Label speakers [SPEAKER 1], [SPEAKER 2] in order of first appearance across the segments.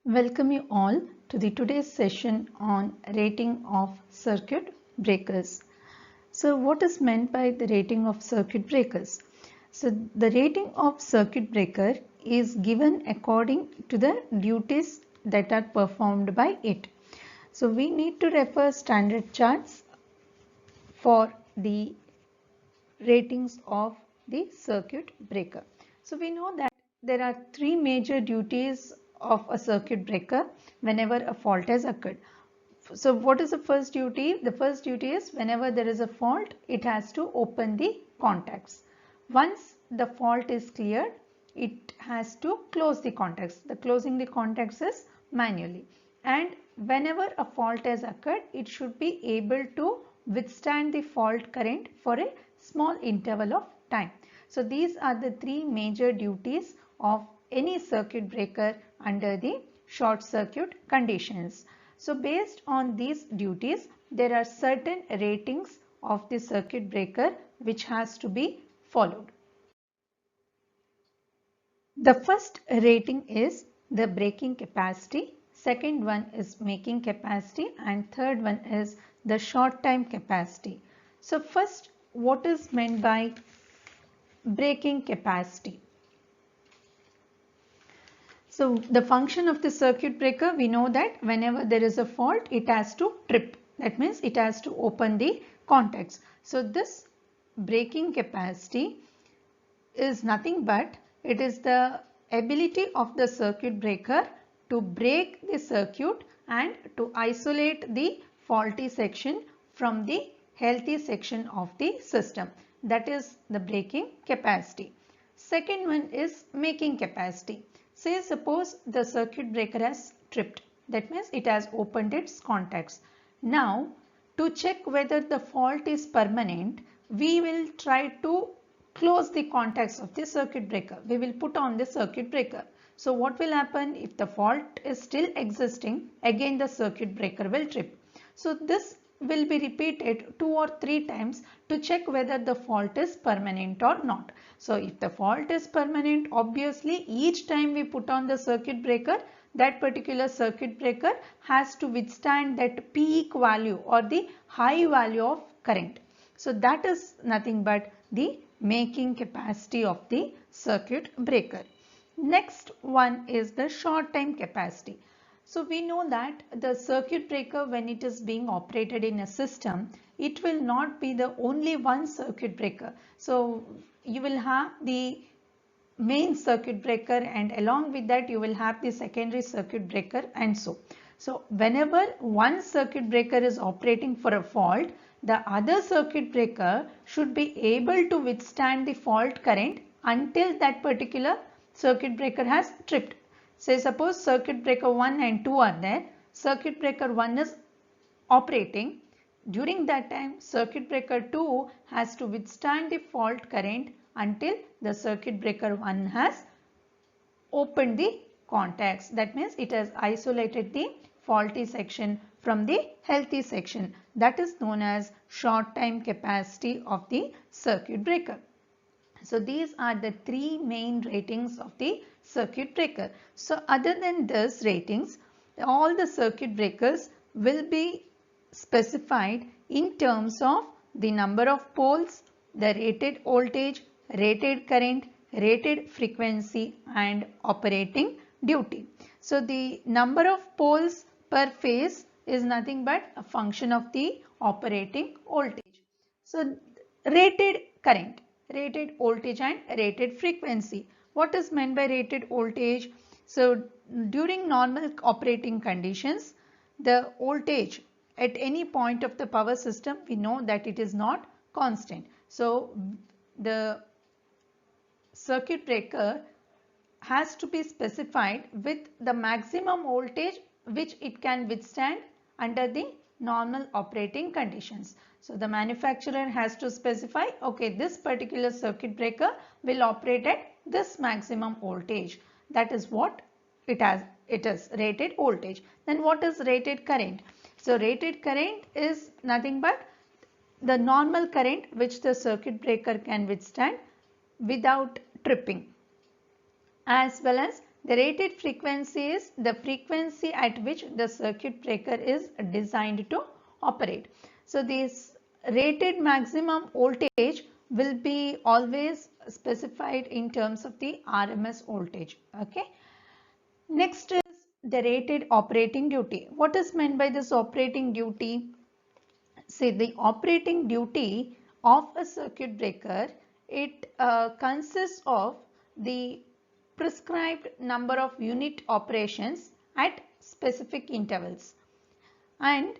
[SPEAKER 1] Welcome you all to the today's session on rating of circuit breakers. So what is meant by the rating of circuit breakers? So the rating of circuit breaker is given according to the duties that are performed by it. So we need to refer standard charts for the ratings of the circuit breaker. So we know that there are three major duties of a circuit breaker whenever a fault has occurred. So what is the first duty? The first duty is whenever there is a fault, it has to open the contacts. Once the fault is cleared, it has to close the contacts. The closing the contacts is manually. And whenever a fault has occurred, it should be able to withstand the fault current for a small interval of time. So these are the three major duties of any circuit breaker under the short circuit conditions. So based on these duties, there are certain ratings of the circuit breaker which has to be followed. The first rating is the breaking capacity, second one is making capacity, and third one is the short time capacity. So first, what is meant by breaking capacity? So the function of the circuit breaker, we know that whenever there is a fault, it has to trip. That means it has to open the contacts. So this breaking capacity is nothing but it is the ability of the circuit breaker to break the circuit and to isolate the faulty section from the healthy section of the system. That is the breaking capacity. Second one is making capacity. Say suppose the circuit breaker has tripped. That means it has opened its contacts. Now to check whether the fault is permanent, we will try to close the contacts of the circuit breaker. We will put on the circuit breaker. So what will happen if the fault is still existing? Again the circuit breaker will trip. So this will be repeated 2 or 3 times to check whether the fault is permanent or not. So if the fault is permanent, obviously each time we put on the circuit breaker, that particular circuit breaker has to withstand that peak value or the high value of current. So that is nothing but the making capacity of the circuit breaker. Next one is the short time capacity. So we know that the circuit breaker, when it is being operated in a system, it will not be the only one circuit breaker. So you will have the main circuit breaker and along with that you will have the secondary circuit breaker and so. So whenever one circuit breaker is operating for a fault, the other circuit breaker should be able to withstand the fault current until that particular circuit breaker has tripped. Say suppose circuit breaker 1 and 2 are there. Circuit breaker 1 is operating. During that time, circuit breaker 2 has to withstand the fault current until the circuit breaker 1 has opened the contacts. That means it has isolated the faulty section from the healthy section. That is known as short time capacity of the circuit breaker. So these are the three main ratings of the circuit breaker. So other than this ratings, all the circuit breakers will be specified in terms of the number of poles, the rated voltage, rated current, rated frequency and operating duty. So the number of poles per phase is nothing but a function of the operating voltage. So rated current, rated voltage and rated frequency. What is meant by rated voltage? So during normal operating conditions, the voltage at any point of the power system, we know that it is not constant. So the circuit breaker has to be specified with the maximum voltage which it can withstand under the normal operating conditions. So the manufacturer has to specify, okay, this particular circuit breaker will operate at this maximum voltage. That is what it is rated voltage. Then what is rated current? So rated current is nothing but the normal current which the circuit breaker can withstand without tripping, as well as the rated frequency is the frequency at which the circuit breaker is designed to operate. So this rated maximum voltage will be always specified in terms of the RMS voltage. Okay. Next is the rated operating duty. What is meant by this operating duty? See, the operating duty of a circuit breaker, it consists of the prescribed number of unit operations at specific intervals, and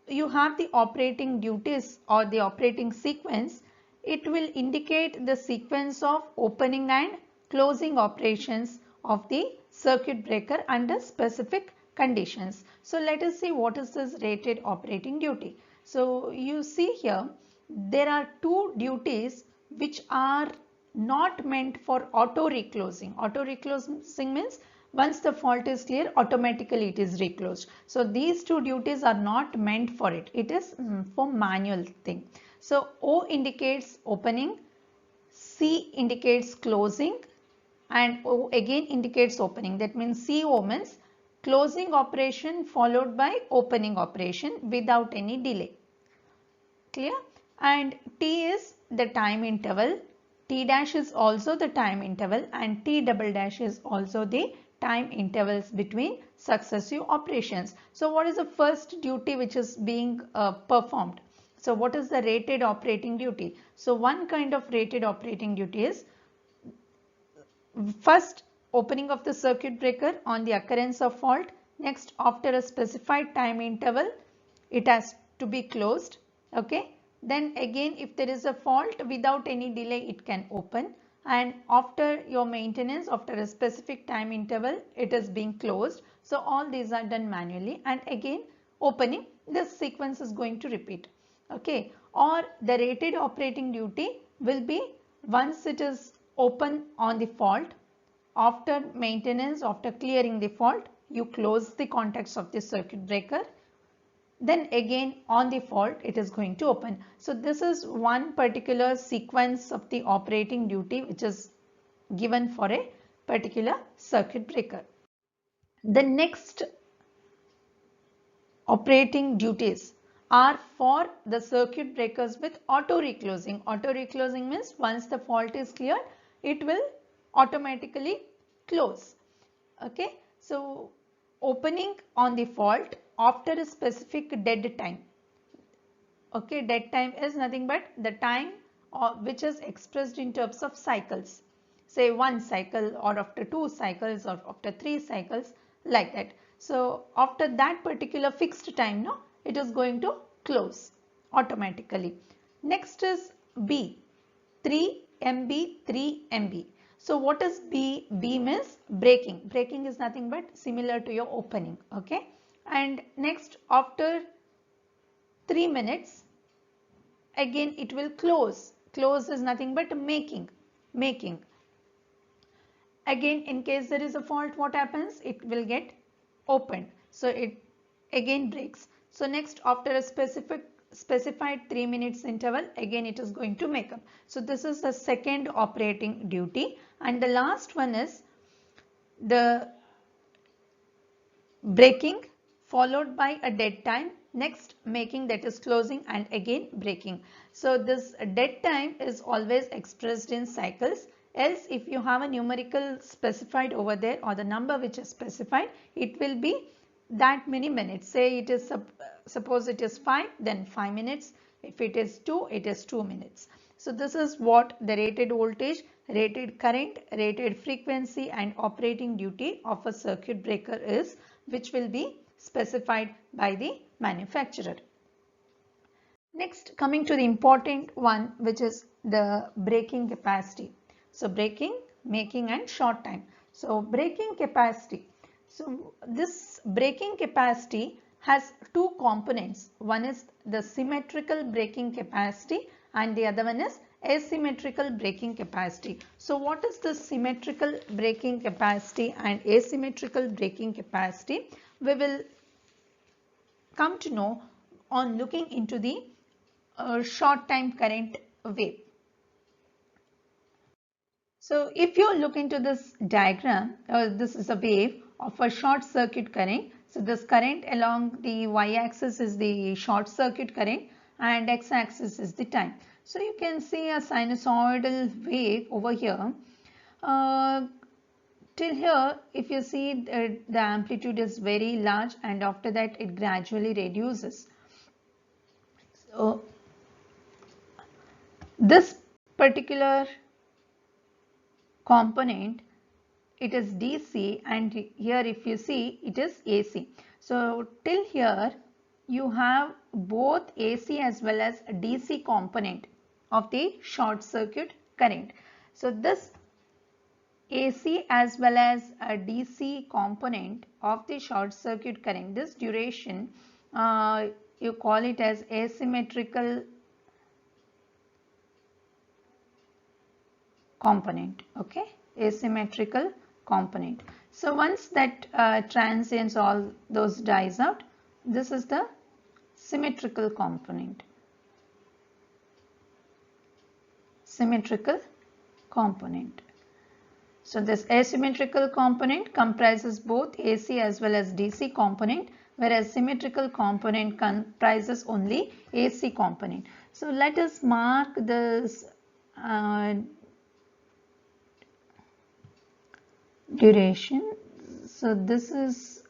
[SPEAKER 1] you have the operating duties or the operating sequence. It will indicate the sequence of opening and closing operations of the circuit breaker under specific conditions. So let us see what is this rated operating duty. So you see here there are two duties which are not meant for auto reclosing. Auto reclosing means once the fault is clear, automatically it is reclosed. So these two duties are not meant for it. It is for manual thing. So O indicates opening, C indicates closing, and O again indicates opening. That means CO means closing operation followed by opening operation without any delay. Clear? And T is the time interval. T dash is also the time interval, and T double dash is also the time intervals between successive operations. So what is the first duty which is being performed? So what is the rated operating duty? So one kind of rated operating duty is first opening of the circuit breaker on the occurrence of fault. Next, after a specified time interval, it has to be closed. Okay. Then again, if there is a fault, without any delay it can open, and after your maintenance, after a specific time interval, it is being closed. So all these are done manually, and again opening, this sequence is going to repeat. Okay. Or the rated operating duty will be once it is open on the fault, after maintenance, after clearing the fault, you close the contacts of the circuit breaker. Then again on the fault it is going to open. So this is one particular sequence of the operating duty which is given for a particular circuit breaker. The next operating duties are for the circuit breakers with auto reclosing. Auto reclosing means once the fault is cleared, it will automatically close. Okay. So opening on the fault after a specific dead time. Okay, dead time is nothing but the time which is expressed in terms of cycles. Say 1 cycle, or after 2 cycles, or after 3 cycles, like that. So after that particular fixed time, no, it is going to close automatically. Next is B, 3 MB, 3 MB. So what is B? B means breaking. Breaking is nothing but similar to your opening. Okay. And next, after 3 minutes, again it will close. Close is nothing but making. Again, in case there is a fault, what happens? It will get opened. So it again breaks. So next, after a specified 3 minutes interval, again it is going to make up. So this is the second operating duty, and the last one is the breaking followed by a dead time, next making, that is closing, and again breaking. So this dead time is always expressed in cycles, else if you have a numerical specified over there or the number which is specified, it will be that many minutes. Say it is suppose it is 5, then 5 minutes. If it is 2, it is 2 minutes. So this is what the rated voltage, rated current, rated frequency and operating duty of a circuit breaker is, which will be specified by the manufacturer. Next, coming to the important one, which is the breaking capacity. So breaking, making and short time. So breaking capacity. So this breaking capacity has two components. One is the symmetrical breaking capacity and the other one is asymmetrical breaking capacity. So what is the symmetrical breaking capacity and asymmetrical breaking capacity? We will come to know on looking into the short time current wave. So if you look into this diagram, this is a wave of a short circuit current. So this current along the y-axis is the short circuit current and x-axis is the time. So you can see a sinusoidal wave over here. Till here, if you see the amplitude is very large and after that it gradually reduces. So this particular component, it is DC, and here if you see it is AC. So till here you have both AC as well as DC component of the short circuit current. So this AC as well as a DC component of the short circuit current, this duration you call it as asymmetrical component. Okay, asymmetrical component. So once that transients, all those dies out, this is the symmetrical component. Symmetrical component. So this asymmetrical component comprises both AC as well as DC component, whereas symmetrical component comprises only AC component. So let us mark this duration. So this is,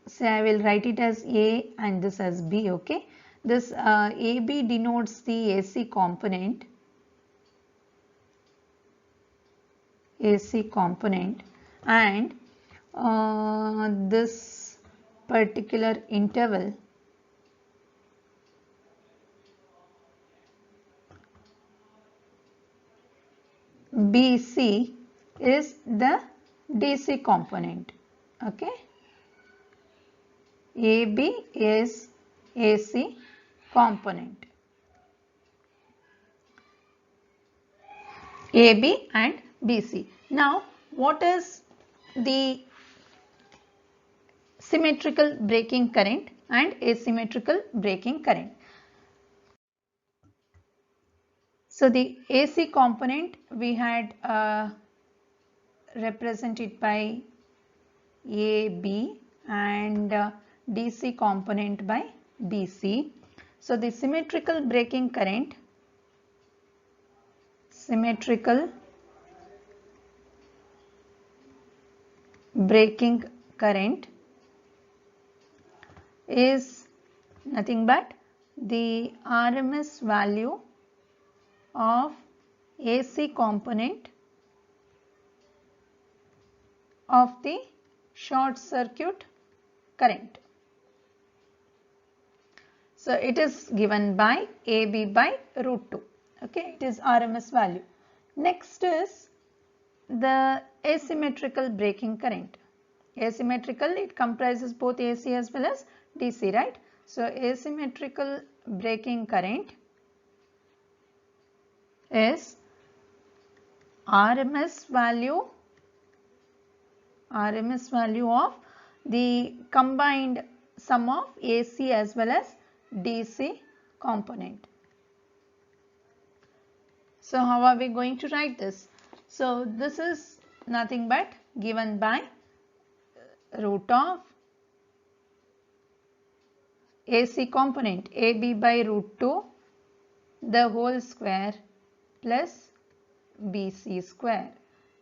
[SPEAKER 1] say I will write it as A and this as B. Okay, this AB denotes the AC component, and this particular interval BC is the DC component. Okay, AB is AC component. AB and BC. Now what is the symmetrical breaking current and asymmetrical breaking current? So the AC component we had represented by AB and DC component by BC. So the symmetrical breaking current, is nothing but the RMS value of AC component of the short circuit current. So it is given by AB by root 2. Okay, it is RMS value. Next is the asymmetrical breaking current. Asymmetrical, it comprises both AC as well as DC, right? So asymmetrical breaking current is RMS value of the combined sum of AC as well as DC component. So how are we going to write this? So this is nothing but given by root of AC component AB by root 2 the whole square plus BC square.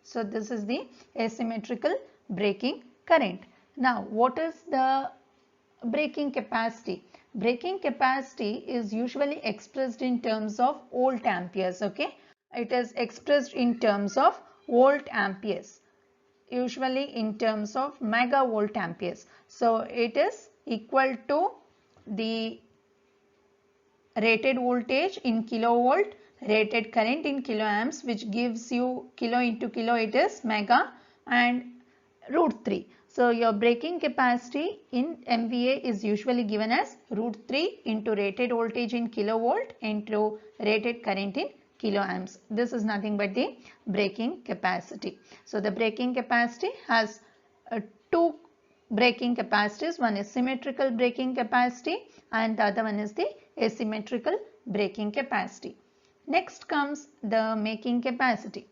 [SPEAKER 1] So this is the asymmetrical breaking current. Now what is the breaking capacity? Breaking capacity is usually expressed in terms of volt amperes. Okay, it is expressed in terms of volt amperes, usually in terms of megavolt amperes. So it is equal to the rated voltage in kilovolt, rated current in kiloamps, which gives you kilo into kilo, it is mega, and root 3. So your braking capacity in MVA is usually given as √3 into rated voltage in kilovolt into rated current in kiloamps. This is nothing but the braking capacity. So the braking capacity has two braking capacities. One is symmetrical braking capacity and the other one is the asymmetrical braking capacity. Next comes the making capacity.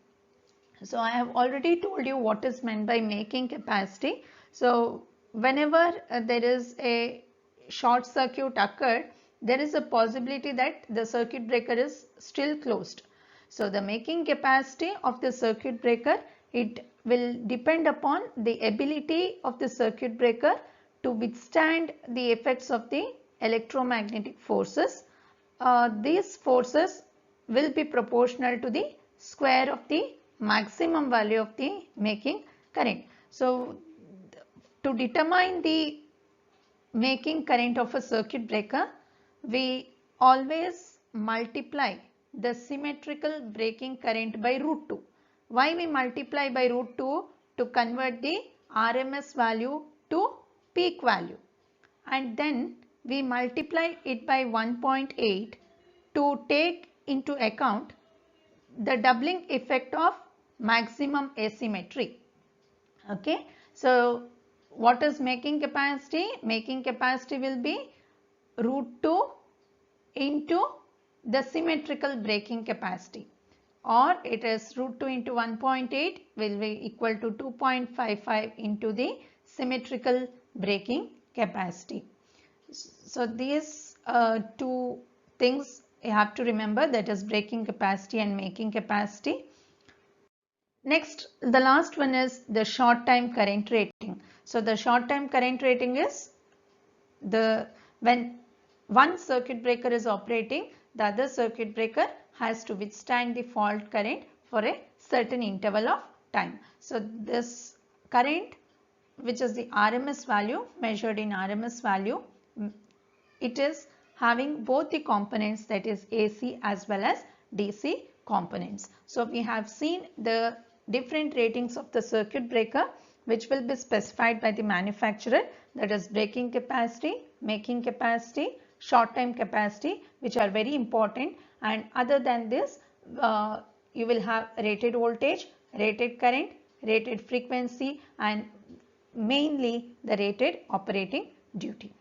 [SPEAKER 1] So I have already told you what is meant by making capacity. So whenever there is a short circuit occurred, there is a possibility that the circuit breaker is still closed. So the making capacity of the circuit breaker, it will depend upon the ability of the circuit breaker to withstand the effects of the electromagnetic forces. These forces will be proportional to the square of the maximum value of the making current. So to determine the making current of a circuit breaker, we always multiply the symmetrical braking current by √2. Why we multiply by √2? To convert the RMS value to peak value, and then we multiply it by 1.8 to take into account the doubling effect of maximum asymmetry. Okay, so what is making capacity? Making capacity will be √2 into the symmetrical braking capacity, or it is √2 into 1.8 will be equal to 2.55 into the symmetrical braking capacity. So these two things you have to remember, that is braking capacity and making capacity. Next, the last one is the short time current rating. So the short time current rating is when one circuit breaker is operating, the other circuit breaker has to withstand the fault current for a certain interval of time. So this current, which is the RMS value, measured in RMS value, it is having both the components, that is AC as well as DC components. So we have seen the different ratings of the circuit breaker, which will be specified by the manufacturer, that is braking capacity, making capacity, short time capacity, which are very important. And other than this, you will have rated voltage, rated current, rated frequency, and mainly the rated operating duty.